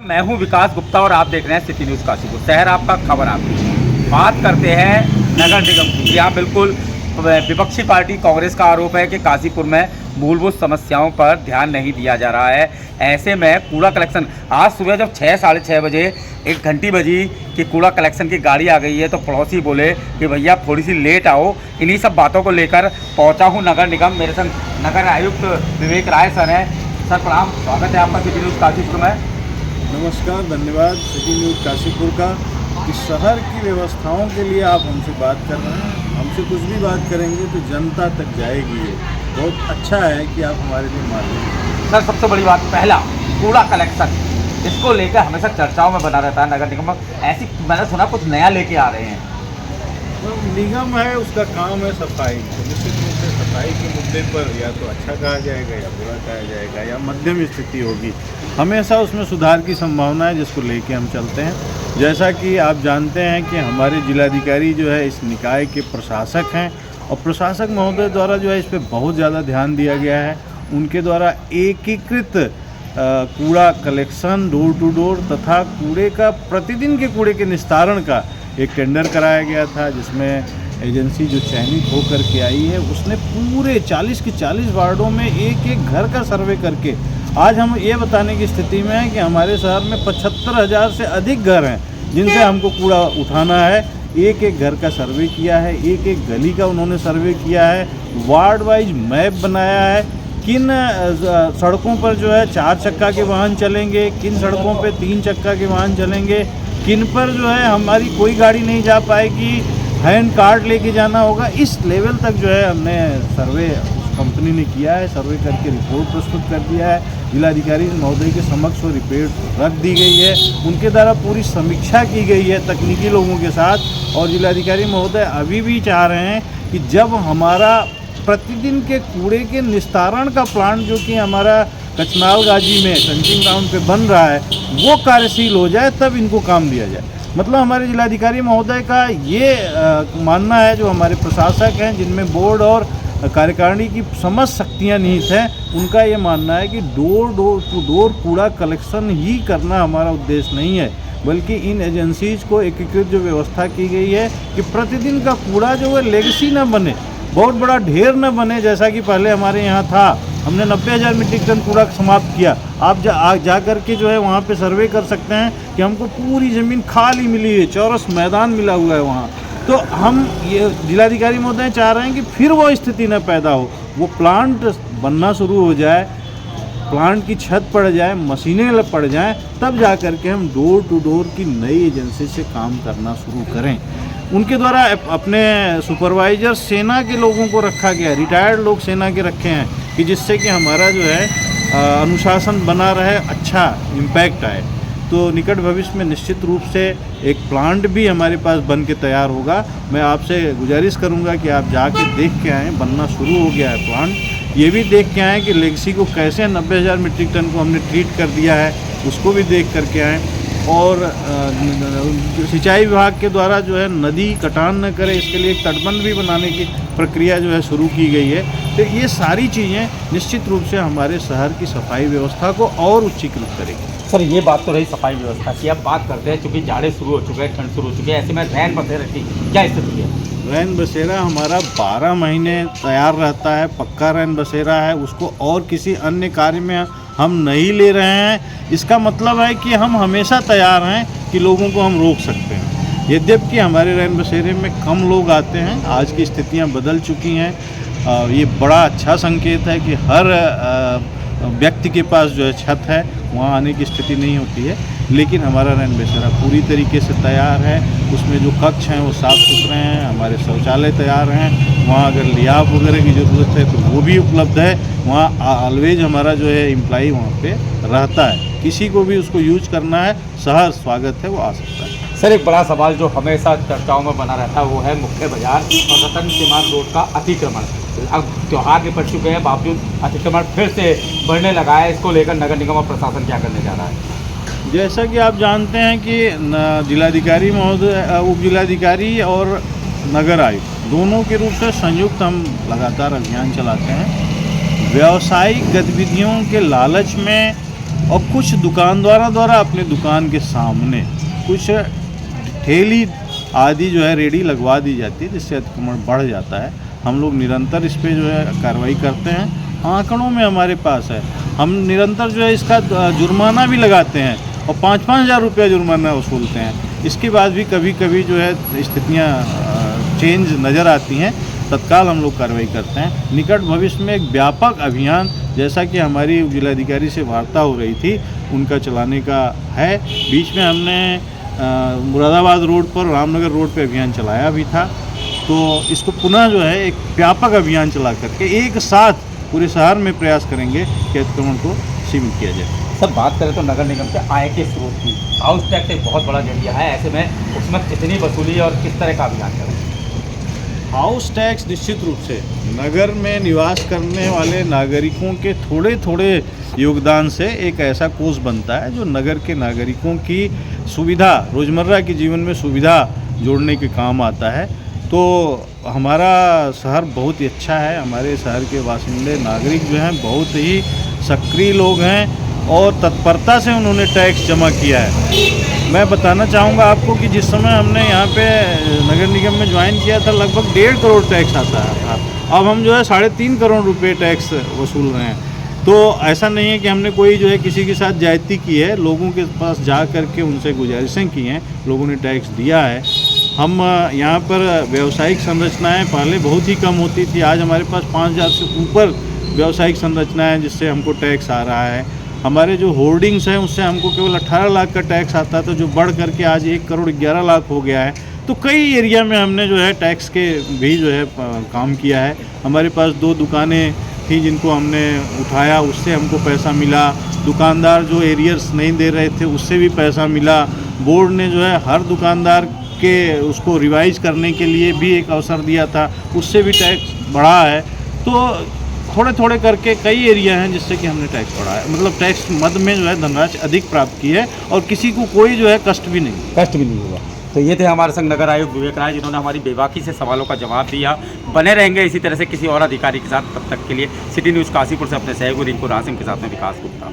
मैं हूं विकास गुप्ता और आप देख रहे हैं सिटी न्यूज़ काशीपुर। शहर आपका, खबर आपकी। बात करते हैं नगर निगम की। यहाँ बिल्कुल विपक्षी पार्टी कांग्रेस का आरोप है कि काशीपुर में मूलभूत समस्याओं पर ध्यान नहीं दिया जा रहा है। ऐसे में कूड़ा कलेक्शन आज सुबह जब 6 साढ़े 6 बजे एक घंटी बजी कि कूड़ा कलेक्शन की गाड़ी आ गई है, तो पड़ोसी बोले कि भैया थोड़ी सी लेट आओ। इन्हीं सब बातों को लेकर पहुँचा हूँ नगर निगम। मेरे संग नगर आयुक्त विवेक राय सर हैं। सर प्रणाम, स्वागत है आपका सिटी न्यूज़ काशीपुर में। नमस्कार, धन्यवाद सिटी न्यूज़ काशीपुर का कि शहर की व्यवस्थाओं के लिए आप हमसे बात कर रहे हैं। हमसे कुछ भी बात करेंगे तो जनता तक जाएगी। ये बहुत अच्छा है कि आप हमारे लिए मान लें। सर सबसे बड़ी बात, पहला कूड़ा कलेक्शन, इसको लेकर हमेशा चर्चाओं में बना रहता है नगर निगम। ऐसी मैंने सुना कुछ नया लेके आ रहे हैं। तो निगम है, उसका काम है सफाई। तो निश्चित रूप से सफाई के मुद्दे पर या तो अच्छा कहा जाएगा या बुरा कहा जाएगा या मध्यम स्थिति होगी। हमेशा उसमें सुधार की संभावना है, जिसको लेके हम चलते हैं। जैसा कि आप जानते हैं कि हमारे जिलाधिकारी जो है इस निकाय के प्रशासक हैं और प्रशासक महोदय द्वारा जो है इस पर बहुत ज़्यादा ध्यान दिया गया है। उनके द्वारा एकीकृत कूड़ा कलेक्शन डोर टू डोर तथा कूड़े का प्रतिदिन के कूड़े के निस्तारण का एक टेंडर कराया गया था, जिसमें एजेंसी जो चयनित होकर के आई है उसने पूरे 40 के 40 वार्डों में एक एक घर का सर्वे करके आज हम ये बताने की स्थिति में हैं कि हमारे शहर में 75,000 से अधिक घर हैं जिनसे हमको कूड़ा उठाना है। एक एक घर का सर्वे किया है, एक एक गली का उन्होंने सर्वे किया है, वार्ड वाइज मैप बनाया है। किन सड़कों पर जो है 4 चक्का के वाहन चलेंगे, किन सड़कों पे 3 चक्का के वाहन चलेंगे, किन पर जो है हमारी कोई गाड़ी नहीं जा पाएगी, हैंड कार्ड लेके जाना होगा। इस लेवल तक जो है हमने सर्वे कंपनी ने किया है। सर्वे करके रिपोर्ट प्रस्तुत कर दिया है। जिलाधिकारी महोदय के समक्ष वो रिपोर्ट रख दी गई है। उनके द्वारा पूरी समीक्षा की गई है तकनीकी लोगों के साथ। और जिलाधिकारी महोदय अभी भी चाह रहे हैं कि जब हमारा प्रतिदिन के कूड़े के निस्तारण का प्लांट जो कि हमारा कचनाल गाजी में डंपिंग ग्राउंड पे बन रहा है वो कार्यशील हो जाए, तब इनको काम दिया जाए। मतलब हमारे जिलाधिकारी महोदय का ये मानना है, जो हमारे प्रशासक हैं जिनमें बोर्ड और कार्यकारिणी की समस्त शक्तियाँ निहित हैं, उनका ये मानना है कि डोर टू डोर कूड़ा कलेक्शन ही करना हमारा उद्देश्य नहीं है, बल्कि इन एजेंसीज़ को एकीकृत जो व्यवस्था की गई है कि प्रतिदिन का कूड़ा जो है लेगेसी न बने, बहुत बड़ा ढेर न बने। जैसा कि पहले हमारे यहाँ था, हमने 90,000 मीट्रिक टन कूड़ा समाप्त किया। आप जा कर के जो है वहाँ पे सर्वे कर सकते हैं कि हमको पूरी ज़मीन खाली मिली है, चौरस मैदान मिला हुआ है वहाँ। तो हम ये जिलाधिकारी महोदय चाह रहे हैं कि फिर वो स्थिति न पैदा हो, वो प्लांट बनना शुरू हो जाए, प्लांट की छत पड़ जाए, मशीनें पड़ जाएं, तब जा कर के हम डोर टू डोर की नई एजेंसी से काम करना शुरू करें। उनके द्वारा अपने सुपरवाइजर सेना के लोगों को रखा गया है, रिटायर्ड लोग सेना के रखे हैं कि जिससे कि हमारा जो है अनुशासन बना रहे, अच्छा इम्पैक्ट आए। तो निकट भविष्य में निश्चित रूप से एक प्लांट भी हमारे पास बन के तैयार होगा। मैं आपसे गुजारिश करूंगा कि आप जाके देख के आएँ, बनना शुरू हो गया है प्लांट। ये भी देख के आएँ कि लेगेसी को कैसे 90,000 मीट्रिक टन को हमने ट्रीट कर दिया है, उसको भी देख करके आएँ। और सिंचाई विभाग के द्वारा जो है नदी कटान न करे, इसके लिए एक तटबंध भी बनाने की प्रक्रिया जो है शुरू की गई है। तो ये सारी चीज़ें निश्चित रूप से हमारे शहर की सफाई व्यवस्था को और उच्चीकृत करेगी। सर ये बात तो रही सफाई व्यवस्था की। अब बात करते हैं, चूँकि जाड़े शुरू हो चुके हैं, ठंड शुरू हो चुकी है, ऐसे में रैन बसेरा की क्या स्थिति है? रैन बसेरा हमारा 12 महीने तैयार रहता है, पक्का रैन बसेरा है। उसको और किसी अन्य कार्य में हम नहीं ले रहे हैं। इसका मतलब है कि हम हमेशा तैयार हैं कि लोगों को हम रोक सकते हैं। यद्यपि हमारे रैन बसेरे में कम लोग आते हैं, आज की स्थितियां बदल चुकी हैं। ये बड़ा अच्छा संकेत है कि हर व्यक्ति के पास जो है छत है, वहाँ आने की स्थिति नहीं होती है। लेकिन हमारा रैन बसेरा पूरी तरीके से तैयार है। उसमें जो कक्ष हैं वो साफ़ सुथरे हैं, हमारे शौचालय तैयार हैं। वहाँ अगर लियाफ वगैरह की ज़रूरत है तो वो भी उपलब्ध है। वहाँ ऑलवेज हमारा जो है एम्प्लॉई वहाँ पे रहता है। किसी को भी उसको यूज करना है, सहज स्वागत है, वो आ सकता है। सर एक बड़ा सवाल जो हमेशा चर्चाओं में बना रहता है वो है मुख्य बाजार और रतन सीमांत रोड का अतिक्रमण। अब त्यौहार के पड़ चुके हैं, बावजूद अतिक्रमण फिर से बढ़ने लगा है। इसको लेकर नगर निगम और प्रशासन क्या करने जा रहा है? जैसा कि आप जानते हैं कि जिलाधिकारी महोदय, उप जिलाधिकारी और नगर आयुक्त दोनों के रूप से संयुक्त हम लगातार अभियान चलाते हैं। व्यावसायिक गतिविधियों के लालच में और कुछ दुकानदारों द्वारा अपने दुकान के सामने कुछ ठेली आदि जो है रेडी लगवा दी जाती है, जिससे अतिक्रमण बढ़ जाता है। हम लोग निरंतर इस पे जो है कार्रवाई करते हैं, आंकड़ों में हमारे पास है। हम निरंतर जो है इसका जुर्माना भी लगाते हैं और 5-5 हज़ार रुपया जुर्माना वसूलते हैं। इसके बाद भी कभी कभी जो है स्थितियाँ चेंज नज़र आती हैं, तत्काल हम लोग कार्रवाई करते हैं। निकट भविष्य में एक व्यापक अभियान, जैसा कि हमारी जिलाधिकारी से वार्ता हो रही थी, उनका चलाने का है। बीच में हमने मुरादाबाद रोड पर, रामनगर रोड पे अभियान चलाया भी था। तो इसको पुनः जो है एक व्यापक अभियान चला करके एक साथ पूरे शहर में प्रयास करेंगे कि अतिक्रमण को सीमित किया जाए। सर, बात करें तो नगर निगम के आय के स्रोत की, हाउस टैक्स एक बहुत बड़ा जरिया है, ऐसे में उसमें कितनी वसूली और किस तरह का अभियान करें? हाउस टैक्स निश्चित रूप से नगर में निवास करने वाले नागरिकों के थोड़े थोड़े योगदान से एक ऐसा कोष बनता है जो नगर के नागरिकों की सुविधा, रोज़मर्रा के जीवन में सुविधा जोड़ने के काम आता है। तो हमारा शहर बहुत ही अच्छा है। हमारे शहर के बासिंदे नागरिक जो हैं बहुत ही सक्रिय लोग हैं और तत्परता से उन्होंने टैक्स जमा किया है। मैं बताना चाहूँगा आपको कि जिस समय हमने यहाँ पे नगर निगम में ज्वाइन किया था, लगभग 1.5 करोड़ टैक्स आता था। अब हम जो है 3.5 करोड़ रुपए टैक्स वसूल रहे हैं। तो ऐसा नहीं है कि हमने कोई जो है किसी के साथ ज्यादती की है, लोगों के पास जा कर के उनसे गुजारिशें की हैं, लोगों ने टैक्स दिया है। हम यहाँ पर व्यावसायिक संरचनाएं पहले बहुत ही कम होती थी, आज हमारे पास 5,000 से ऊपर व्यावसायिक संरचनाएं जिससे हमको टैक्स आ रहा है। हमारे जो होर्डिंग्स हैं उससे हमको केवल 18 लाख का टैक्स आता था, जो बढ़ करके आज 1 करोड़ 11 लाख हो गया है। तो कई एरिया में हमने जो है टैक्स के भी जो है काम किया है। हमारे पास 2 दुकानें थी जिनको हमने उठाया, उससे हमको पैसा मिला। दुकानदार जो एरियर्स नहीं दे रहे थे उससे भी पैसा मिला। बोर्ड ने जो है हर दुकानदार के उसको रिवाइज करने के लिए भी एक अवसर दिया था, उससे भी टैक्स बढ़ा है। तो थोड़े थोड़े करके कई एरिया हैं जिससे कि हमने टैक्स बढ़ाया, मतलब टैक्स मद में जो है धनराशि अधिक प्राप्त की है और किसी को कोई जो है कष्ट भी नहीं हुआ। तो ये थे हमारे संग नगर आयुक्त विवेक राय, जिन्होंने हमारी बेबाकी से सवालों का जवाब दिया। बने रहेंगे इसी तरह से किसी और अधिकारी के साथ, तब तक के लिए सिटी न्यूज़ काशीपुर से अपने सहयोगी रिंकू रासिम के साथ में विकास गुप्ता।